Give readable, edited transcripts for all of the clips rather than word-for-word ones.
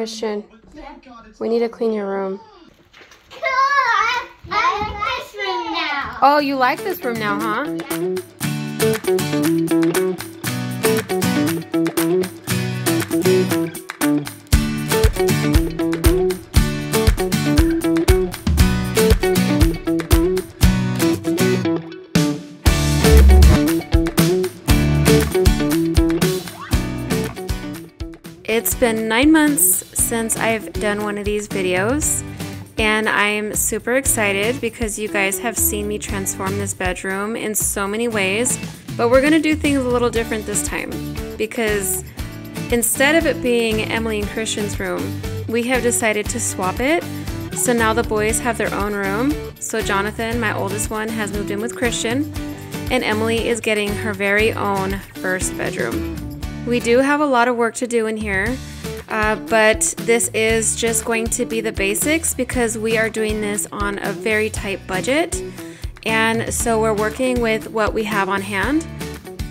Christian, Yeah. we need to clean your room. Cool. I like this room now. Oh, you like this room now, huh? It's been 9 months since I've done one of these videos, and I'm super excited because you guys have seen me transform this bedroom in so many ways, but we're gonna do things a little different this time because instead of it being Emily and Christian's room, we have decided to swap it. So now the boys have their own room. So Jonathan, my oldest one, has moved in with Christian, and Emily is getting her very own first bedroom. We do have a lot of work to do in here, but this is just going to be the basics because we are doing this on a very tight budget, and so we're working with what we have on hand.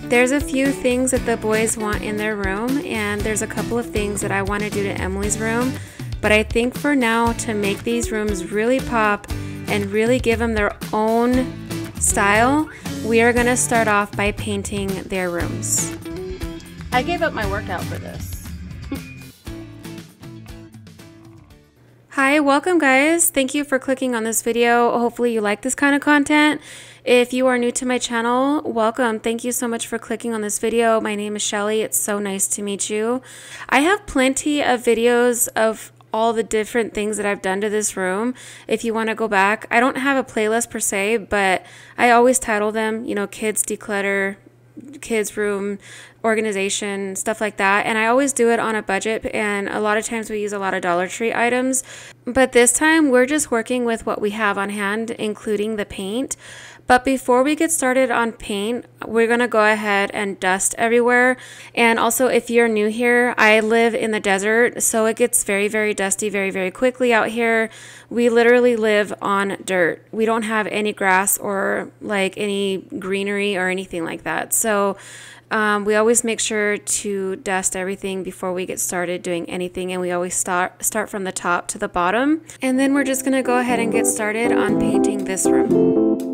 There's a few things that the boys want in their room, and there's a couple of things that I want to do to Emily's room, but I think for now, to make these rooms really pop and really give them their own style, we are going to start off by painting their rooms. I gave up my workout for this. Hi, welcome guys. Thank you for clicking on this video. Hopefully you like this kind of content. If you are new to my channel, welcome. Thank you so much for clicking on this video. My name is Shelly. It's so nice to meet you. I have plenty of videos of all the different things that I've done to this room. If you want to go back, I don't have a playlist per se, but I always title them, you know, kids declutter, kids room organization, stuff like that, and I always do it on a budget, and a lot of times we use a lot of Dollar Tree items, but this time we're just working with what we have on hand, including the paint. But before we get started on paint, we're gonna go ahead and dust everywhere. And also, if you're new here, I live in the desert, so it gets very, very dusty very, very quickly out here. We literally live on dirt. We don't have any grass or like any greenery or anything like that. So we always make sure to dust everything before we get started doing anything, and we always start from the top to the bottom. And then we're just gonna go ahead and get started on painting this room.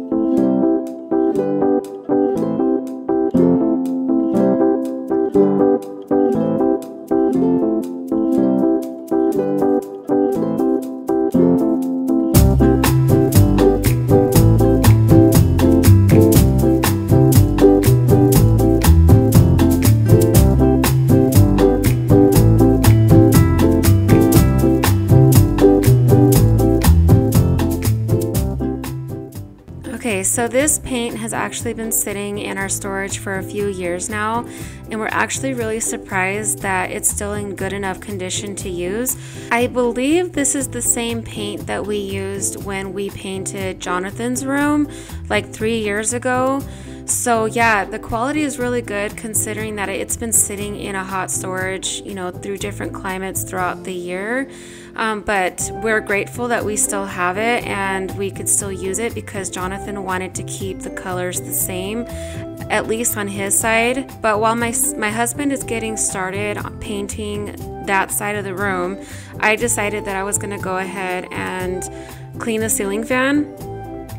Okay, so this paint has actually been sitting in our storage for a few years now, and we're actually really surprised that it's still in good enough condition to use. I believe this is the same paint that we used when we painted Jonathan's room like 3 years ago. So yeah, the quality is really good considering that it's been sitting in a hot storage, you know, through different climates throughout the year. But we're grateful that we still have it and we could still use it because Jonathan wanted to keep the colors the same, at least on his side. But while my husband is getting started on painting that side of the room, I decided that I was going to go ahead and clean the ceiling fan.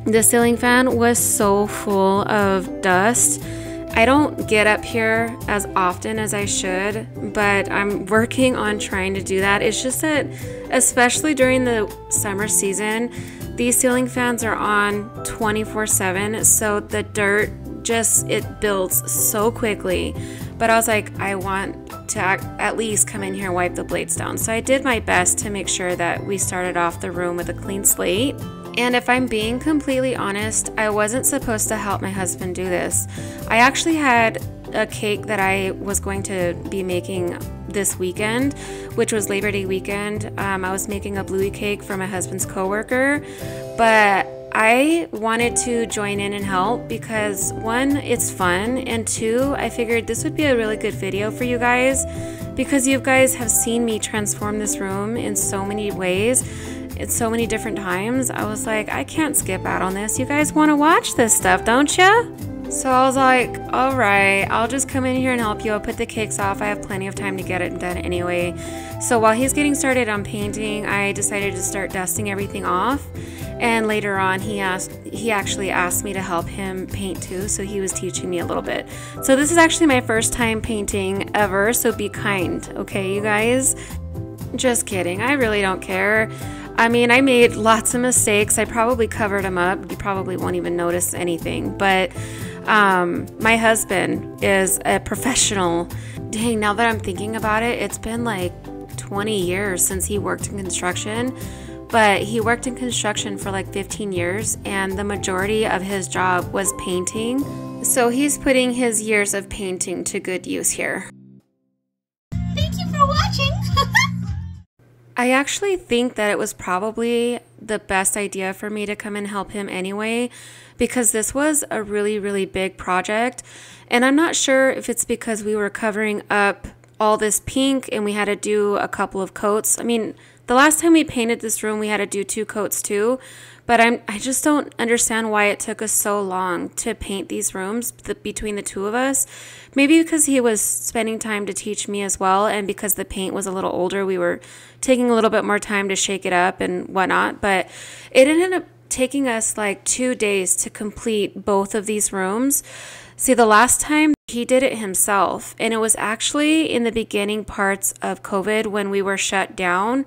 The ceiling fan was so full of dust. I don't get up here as often as I should, but I'm working on trying to do that. It's just that, especially during the summer season, these ceiling fans are on 24/7, so the dirt it builds so quickly. But I was like, I want to at least come in here and wipe the blades down. So I did my best to make sure that we started off the room with a clean slate. And if I'm being completely honest, I wasn't supposed to help my husband do this. I actually had a cake that I was going to be making this weekend, which was Labor Day weekend. I was making a bluey cake for my husband's coworker, but I wanted to join in and help because one, it's fun, and two, I figured this would be a really good video for you guys because you guys have seen me transform this room in so many ways. It's so many different times. I was like, I can't skip out on this. You guys want to watch this stuff, don't you? So I was like, all right, I'll just come in here and help you. I'll put the cakes off. I have plenty of time to get it done anyway. So while he's getting started on painting, I decided to start dusting everything off. And later on, he actually asked me to help him paint too. So he was teaching me a little bit. So this is actually my first time painting ever. So be kind, okay, you guys? Just kidding. I really don't care. I mean, I made lots of mistakes. I probably covered them up. You probably won't even notice anything. But my husband is a professional. Dang, now that I'm thinking about it, it's been like 20 years since he worked in construction. But he worked in construction for like 15 years, and the majority of his job was painting. So he's putting his years of painting to good use here. Thank you for watching. I actually think that it was probably the best idea for me to come and help him anyway, because this was a really, really big project. And I'm not sure if it's because we were covering up all this pink and we had to do a couple of coats. I mean, the last time we painted this room, we had to do 2 coats too. But I just don't understand why it took us so long to paint these rooms between the two of us. Maybe because he was spending time to teach me as well, and because the paint was a little older, we were taking a little bit more time to shake it up and whatnot. But it ended up taking us like 2 days to complete both of these rooms. See, the last time he did it himself, and it was actually in the beginning parts of COVID when we were shut down.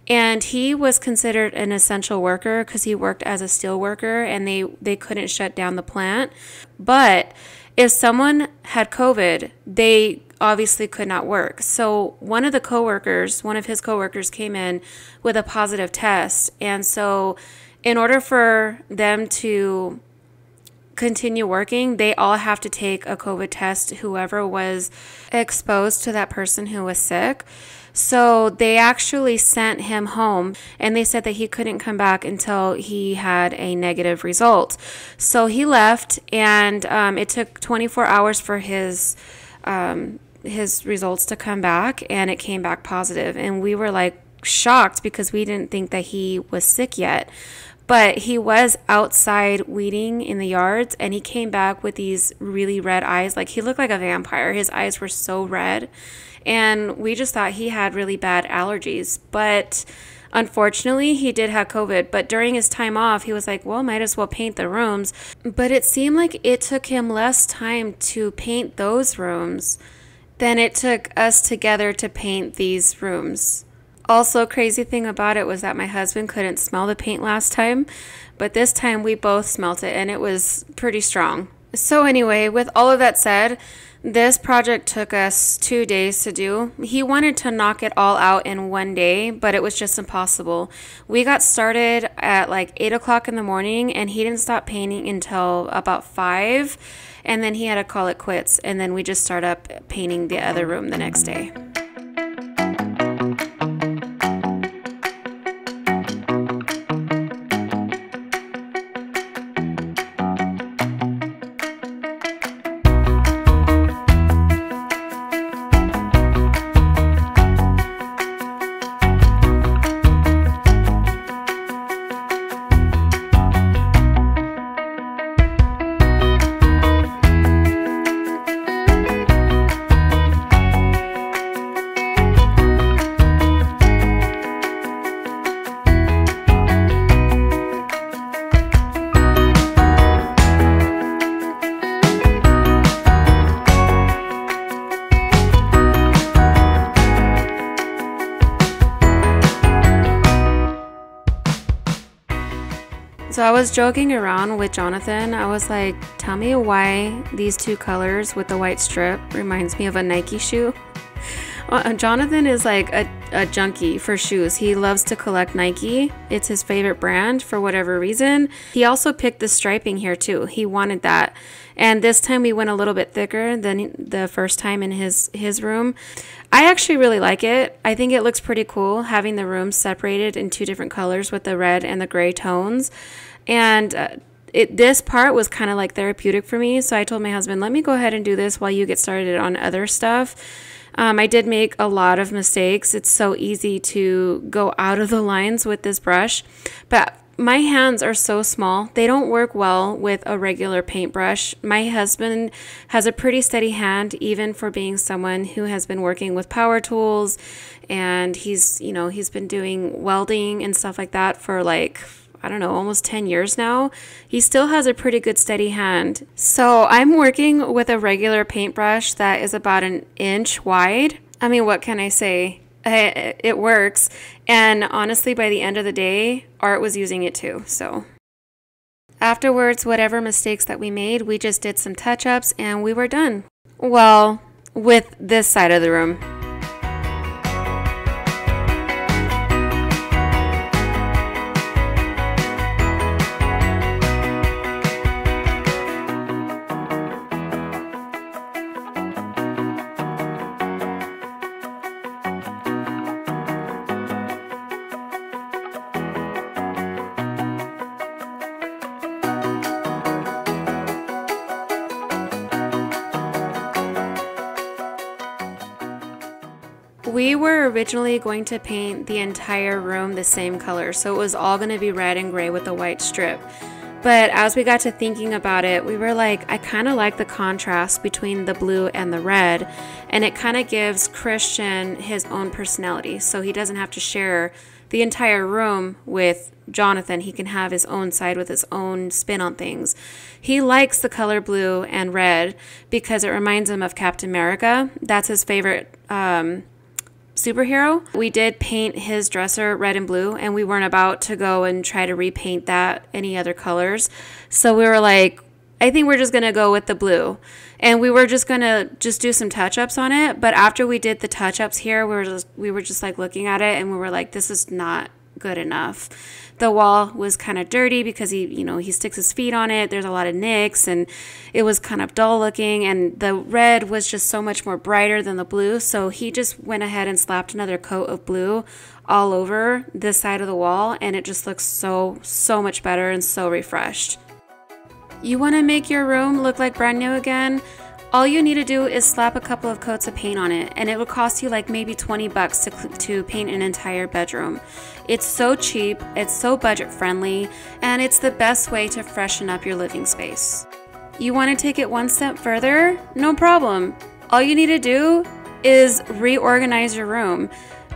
And he was considered an essential worker because he worked as a steel worker, and they couldn't shut down the plant. But if someone had COVID, they obviously could not work. So one of his coworkers came in with a positive test. And so in order for them to continue working, they all have to take a COVID test, whoever was exposed to that person who was sick. So they actually sent him home, and they said that he couldn't come back until he had a negative result. So he left, and it took 24 hours for his results to come back, and it came back positive. And we were like shocked because we didn't think that he was sick yet. But he was outside weeding in the yards, and he came back with these really red eyes. Like, he looked like a vampire. His eyes were so red. And we just thought he had really bad allergies. But unfortunately, he did have COVID. But during his time off, he was like, well, might as well paint the rooms. But it seemed like it took him less time to paint those rooms than it took us together to paint these rooms. Also, crazy thing about it was that my husband couldn't smell the paint last time, but this time we both smelt it, and it was pretty strong. So anyway, with all of that said, this project took us 2 days to do. He wanted to knock it all out in 1 day, but it was just impossible. We got started at like 8 o'clock in the morning, and he didn't stop painting until about 5, and then he had to call it quits, and then we just started up painting the other room the next day. So I was joking around with Jonathan. I was like, tell me why these 2 colors with the white strip reminds me of a Nike shoe. Jonathan is like a junkie for shoes. He loves to collect Nike. It's his favorite brand for whatever reason. He also picked the striping here too. He wanted that. And this time we went a little bit thicker than the first time in his room. I actually really like it. I think it looks pretty cool having the rooms separated in 2 different colors with the red and the gray tones. And this part was kind of like therapeutic for me. So I told my husband, let me go ahead and do this while you get started on other stuff. I did make a lot of mistakes. It's so easy to go out of the lines with this brush. But My hands are so small. They don't work well with a regular paintbrush. My husband has a pretty steady hand, even for being someone who has been working with power tools, and he's been doing welding and stuff like that for like, I don't know, almost 10 years now. He still has a pretty good steady hand. So I'm working with a regular paintbrush that is about an inch wide. I mean, what can I say? It works. And honestly, by the end of the day, Art was using it too. So afterwards, whatever mistakes that we made, we just did some touch-ups and we were done. Well, with this side of the room. We were originally going to paint the entire room the same color, so it was all going to be red and gray with a white strip. But as we got to thinking about it, we were like, I kind of like the contrast between the blue and the red, and it kind of gives Christian his own personality, so he doesn't have to share the entire room with Jonathan. He can have his own side with his own spin on things. He likes the color blue and red because it reminds him of Captain America. That's his favorite superhero. We did paint his dresser red and blue, and we weren't about to go and try to repaint that any other colors. So we were like, I think we're just gonna go with the blue, and we were just gonna do some touch-ups on it. But after we did the touch-ups here, we were just like looking at it, and we were like, this is not good enough. The wall was kind of dirty because he sticks his feet on it. There's a lot of nicks, and it was kind of dull looking, and the red was just so much more brighter than the blue. So he just went ahead and slapped another coat of blue all over this side of the wall, and it just looks so much better and so refreshed. You want to make your room look like brand new again? All you need to do is slap a couple of coats of paint on it, and it will cost you like maybe 20 bucks to paint an entire bedroom. It's so cheap, it's so budget friendly, and it's the best way to freshen up your living space. You want to take it one step further? No problem. All you need to do is reorganize your room,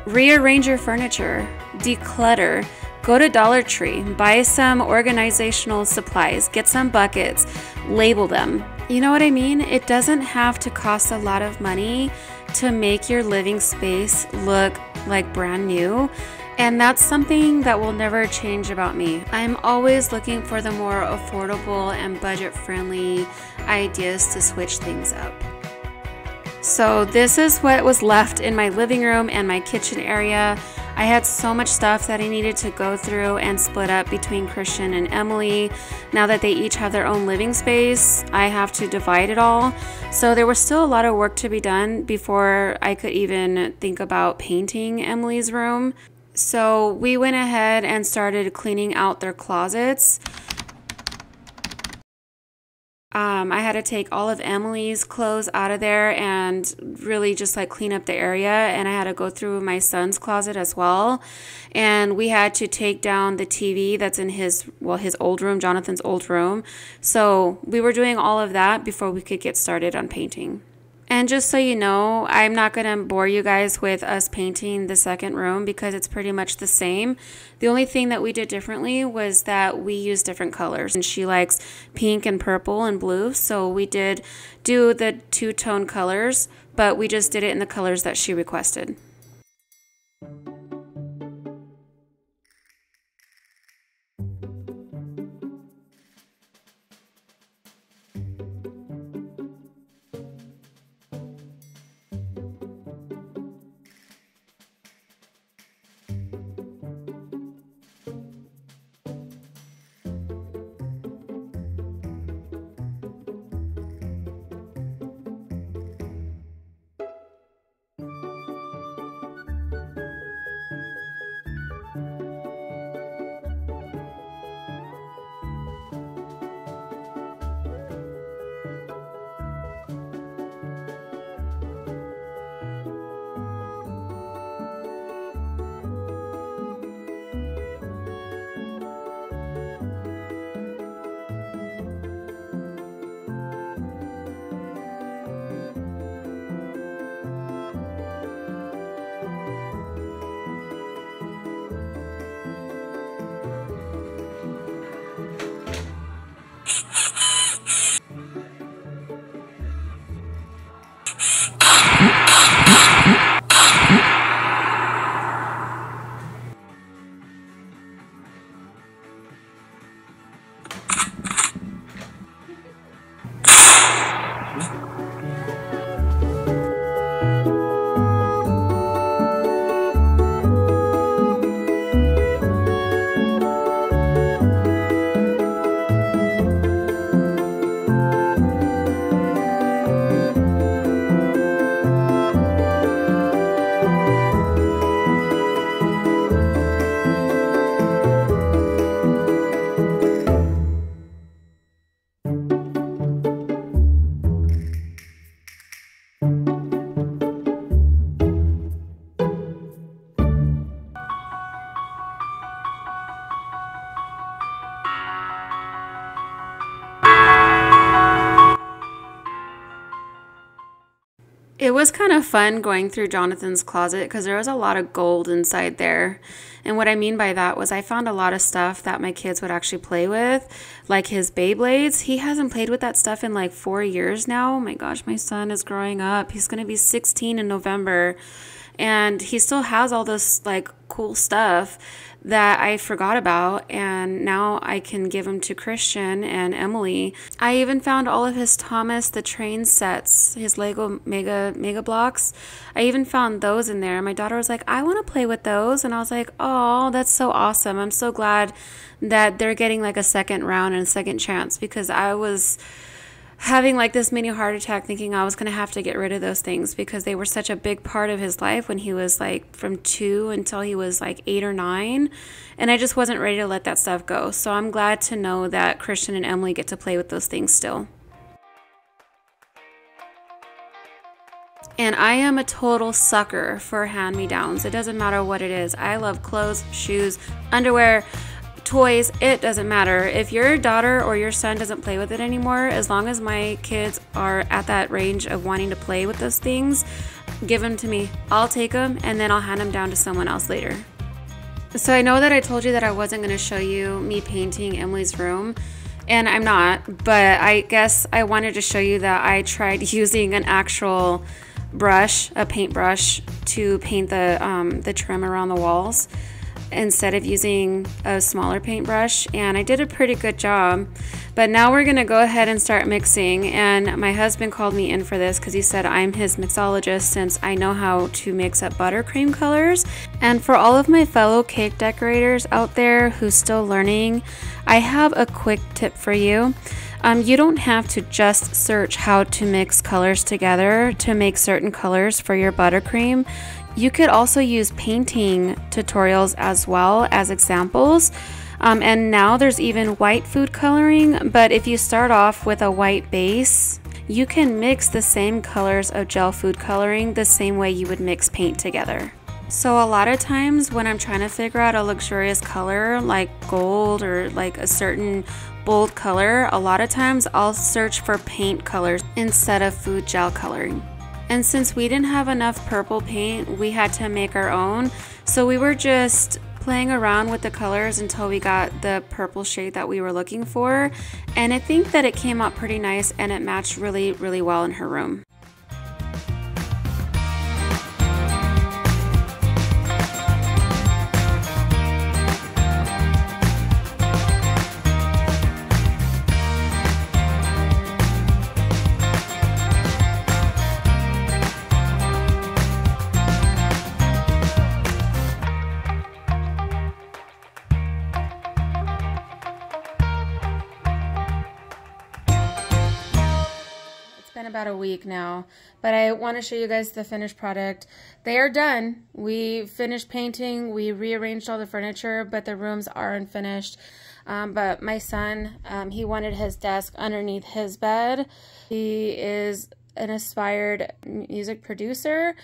rearrange your furniture, declutter. Go to Dollar Tree, buy some organizational supplies, get some buckets, label them. You know what I mean? It doesn't have to cost a lot of money to make your living space look like brand new. And that's something that will never change about me. I'm always looking for the more affordable and budget-friendly ideas to switch things up. So this is what was left in my living room and my kitchen area. I had so much stuff that I needed to go through and split up between Christian and Emily. Now that they each have their own living space, I have to divide it all. So there was still a lot of work to be done before I could even think about painting Emily's room. So we went ahead and started cleaning out their closets. I had to take all of Emily's clothes out of there and really just like clean up the area, and I had to go through my son's closet as well, and we had to take down the TV that's in his old room, Jonathan's old room. So we were doing all of that before we could get started on painting. And just so you know, I'm not going to bore you guys with us painting the second room because it's pretty much the same. The only thing that we did differently was that we used different colors. And she likes pink and purple and blue, so we did do the two-tone colors, but we just did it in the colors that she requested. It was kind of fun going through Jonathan's closet because there was a lot of gold inside there. And what I mean by that was I found a lot of stuff that my kids would actually play with, like his Beyblades. He hasn't played with that stuff in like 4 years now. Oh my gosh, my son is growing up. He's going to be 16 in November. And he still has all this like cool stuff that I forgot about, and now I can give them to Christian and Emily. I even found all of his Thomas the Train sets, his Lego Mega Blocks. I even found those in there. My daughter was like, I want to play with those. And I was like, oh, that's so awesome. I'm so glad that they're getting like a second round and a second chance, because I was having like this mini heart attack thinking I was going to have to get rid of those things because they were such a big part of his life when he was like from 2 until he was like 8 or 9, and I just wasn't ready to let that stuff go. So I'm glad to know that Christian and Emily get to play with those things still. And I am a total sucker for hand-me-downs. It doesn't matter what it is. I love clothes, shoes, underwear, toys. It doesn't matter. If your daughter or your son doesn't play with it anymore, as long as my kids are at that range of wanting to play with those things, give them to me. I'll take them and then I'll hand them down to someone else later. So I know that I told you that I wasn't going to show you me painting Emily's room, and I'm not, but I guess I wanted to show you that I tried using an actual brush, a paintbrush, to paint the trim around the walls instead of using a smaller paintbrush, and I did a pretty good job. But now we're gonna go ahead and start mixing, and my husband called me in for this because he said I'm his mixologist since I know how to mix up buttercream colors. And for all of my fellow cake decorators out there who's still learning, I have a quick tip for you. You don't have to just search how to mix colors together to make certain colors for your buttercream. You could also use painting tutorials as well as examples. And now there's even white food coloring, but if you start off with a white base, you can mix the same colors of gel food coloring the same way you would mix paint together. So a lot of times when I'm trying to figure out a luxurious color like gold or like a certain bold color, a lot of times I'll search for paint colors instead of food gel coloring. And since we didn't have enough purple paint, we had to make our own. So we were just playing around with the colors until we got the purple shade that we were looking for. And I think that it came out pretty nice and it matched really, really well in her room. About a week now, but I want to show you guys the finished product. They are done. We finished painting, we rearranged all the furniture, but the rooms are unfinished. But my son, he wanted his desk underneath his bed. He is an aspired music producer.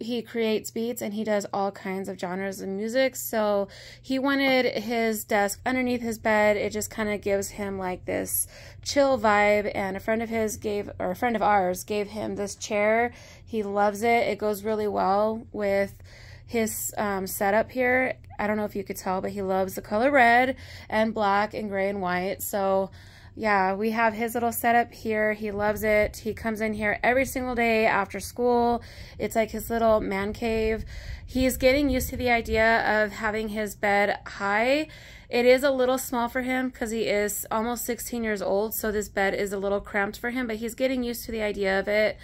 He creates beats and he does all kinds of genres of music. So he wanted his desk underneath his bed. It just kind of gives him like this chill vibe. And a friend of ours gave him this chair. He loves it. It goes really well with his setup here. I don't know if you could tell, but he loves the color red and black and gray and white. So yeah, we have his little setup here. He loves it. He comes in here every single day after school. It's like his little man cave. He's getting used to the idea of having his bed high. It is a little small for him because he is almost 16 years old, so this bed is a little cramped for him, but he's getting used to the idea of it.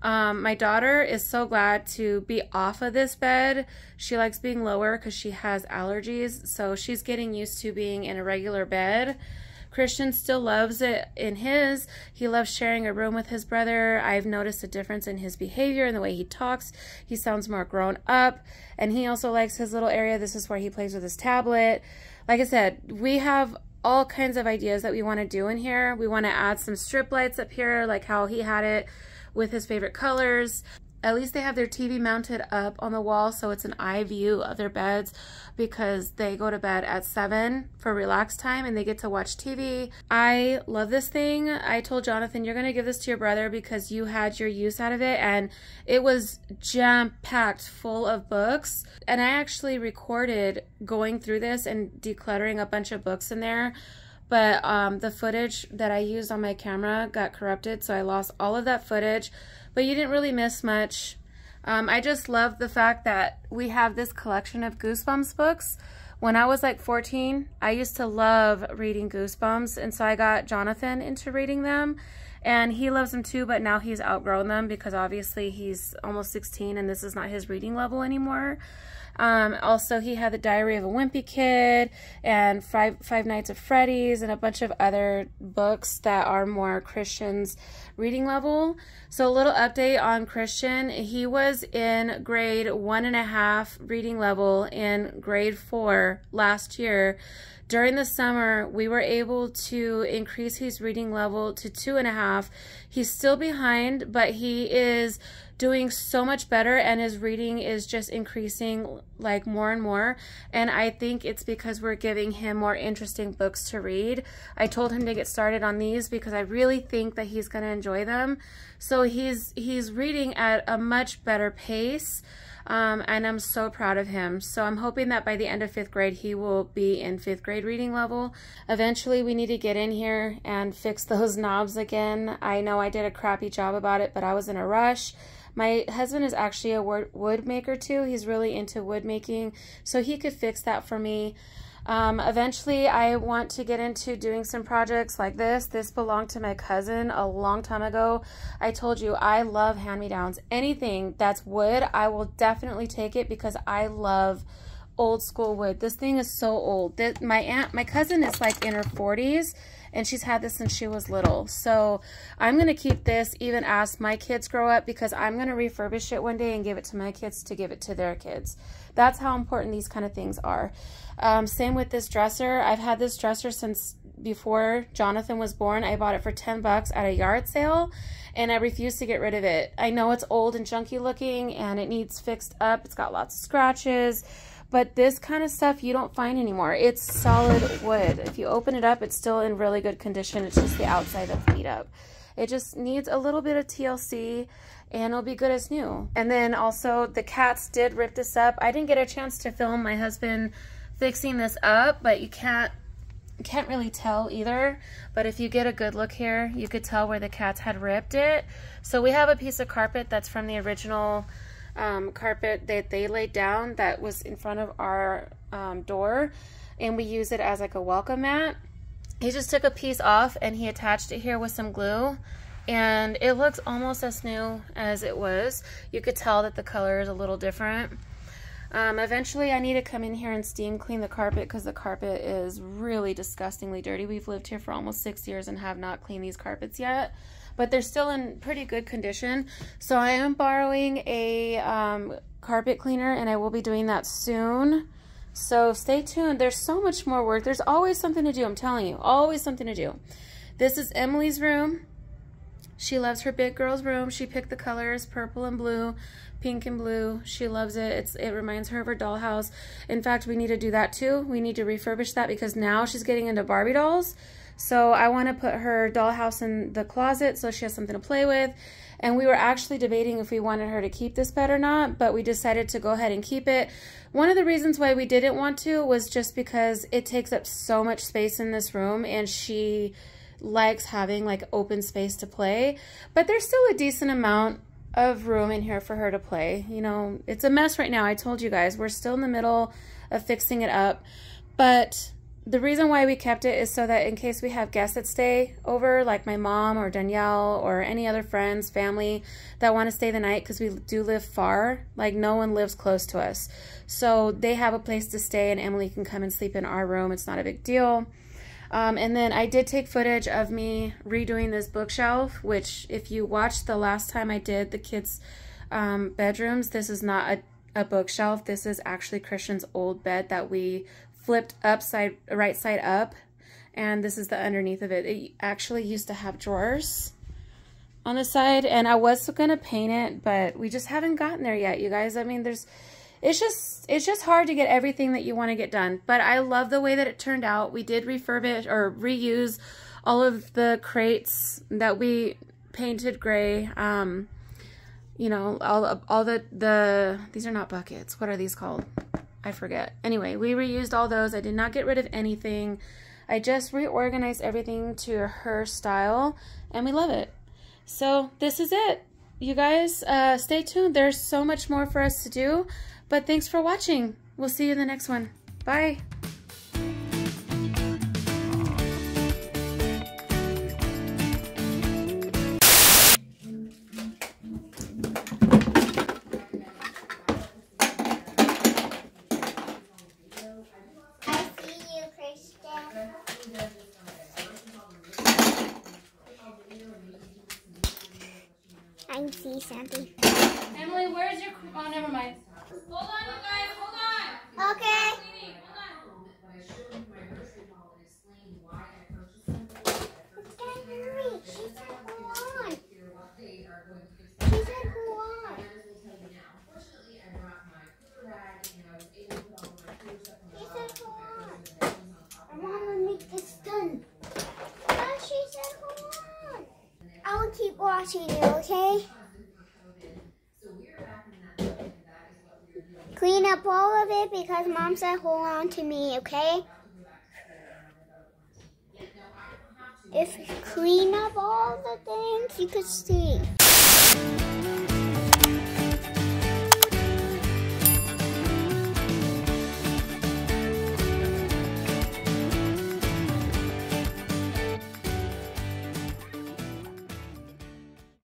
My daughter is so glad to be off of this bed. She likes being lower because she has allergies, so she's getting used to being in a regular bed. Christian still loves it in his. He loves sharing a room with his brother. I've noticed a difference in his behavior and the way he talks. He sounds more grown up, and he also likes his little area. This is where he plays with his tablet. Like I said, we have all kinds of ideas that we want to do in here. We want to add some strip lights up here, like how he had it with his favorite colors. at least they have their TV mounted up on the wall so it's an eye view of their beds, because they go to bed at 7 for relax time and they get to watch TV. I love this thing. I told Jonathan, you're gonna give this to your brother because you had your use out of it, and it was jam-packed full of books. And I actually recorded going through this and decluttering a bunch of books in there, but the footage that I used on my camera got corrupted, so I lost all of that footage. But you didn't really miss much. I just love the fact that we have this collection of Goosebumps books. When I was like 14, I used to love reading Goosebumps, and so I got Jonathan into reading them, and he loves them too, but now he's outgrown them because obviously he's almost 16 and this is not his reading level anymore. Also, he had The Diary of a Wimpy Kid and Five Nights at Freddy's and a bunch of other books that are more Christian's reading level. So a little update on Christian. He was in grade 1.5 reading level in grade 4 last year. During the summer, we were able to increase his reading level to 2.5. He's still behind, but he is doing so much better, and his reading is just increasing like more and more. And I think it's because we're giving him more interesting books to read. I told him to get started on these because I really think that he's going to enjoy them. So he's reading at a much better pace. And I'm so proud of him. So I'm hoping that by the end of 5th grade, he will be in 5th grade reading level. Eventually, we need to get in here and fix those knobs again. I know I did a crappy job about it, but I was in a rush. My husband is actually a wood maker too. He's really into wood making, so he could fix that for me. Eventually, I want to get into doing some projects like this. This belonged to my cousin a long time ago. I told you I love hand-me-downs. Anything that's wood, I will definitely take it because I love old school wood. This thing is so old. My cousin is like in her 40s, and she's had this since she was little. So I'm going to keep this even as my kids grow up, because I'm going to refurbish it one day and give it to my kids to give it to their kids. That's how important these kind of things are. Same with this dresser. I've had this dresser since before Jonathan was born. I bought it for 10 bucks at a yard sale, and I refuse to get rid of it. I know it's old and junky looking and it needs fixed up. It's got lots of scratches, but this kind of stuff you don't find anymore. It's solid wood. If you open it up, it's still in really good condition. It's just the outside that's beat up. It just needs a little bit of TLC and it'll be good as new. And then also the cats did rip this up. I didn't get a chance to film my husband fixing this up, but you can't really tell either. But if you get a good look here, you could tell where the cats had ripped it. So we have a piece of carpet that's from the original carpet that they laid down that was in front of our door, and we use it as like a welcome mat. He just took a piece off and he attached it here with some glue, and it looks almost as new as it was. You could tell that the color is a little different. Eventually I need to come in here and steam clean the carpet because the carpet is really disgustingly dirty. We've lived here for almost 6 years and have not cleaned these carpets yet, but they're still in pretty good condition. So I am borrowing a carpet cleaner, and I will be doing that soon. So stay tuned. There's so much more work. There's always something to do. I'm telling you, always something to do. This is Emily's room. She loves her big girl's room. She picked the colors purple and blue, pink and blue. She loves it. It reminds her of her dollhouse. In fact, we need to do that too. We need to refurbish that because now she's getting into Barbie dolls. So I want to put her dollhouse in the closet so she has something to play with. And we were actually debating if we wanted her to keep this bed or not, but we decided to go ahead and keep it. One of the reasons why we didn't want to was just because it takes up so much space in this room, and she likes having like open space to play. But there's still a decent amount of room in here for her to play. You know, it's a mess right now. I told you guys, we're still in the middle of fixing it up, but the reason why we kept it is so that in case we have guests that stay over, like my mom or Danielle or any other friends, family that want to stay the night, because we do live far, like no one lives close to us. So they have a place to stay and Emily can come and sleep in our room. It's not a big deal. And then I did take footage of me redoing this bookshelf, which if you watched the last time I did the kids' bedrooms, this is not a bookshelf. This is actually Christian's old bed that we flipped right side up, and this is the underneath of it. It actually used to have drawers, on the side, and I was gonna paint it, but we just haven't gotten there yet, you guys. I mean, it's just hard to get everything that you want to get done, but I love the way that it turned out. We did refurbish or reuse all of the crates that we painted gray. You know, all the these are not buckets. What are these called? I forget. Anyway, we reused all those. I did not get rid of anything. I just reorganized everything to her style, and we love it. So this is it. You guys, stay tuned. There's so much more for us to do, but thanks for watching. We'll see you in the next one. Bye. I see something. Emily, where's your... Oh, never mind. Hold on, you guys. Hold on. Okay. Hurry. She said hold on. She said hold on. She said hold on. I want to make this done. But she said hold on. I will keep watching you, okay? Clean up all of it because Mom said hold on to me, okay? If you clean up all the things, you could see.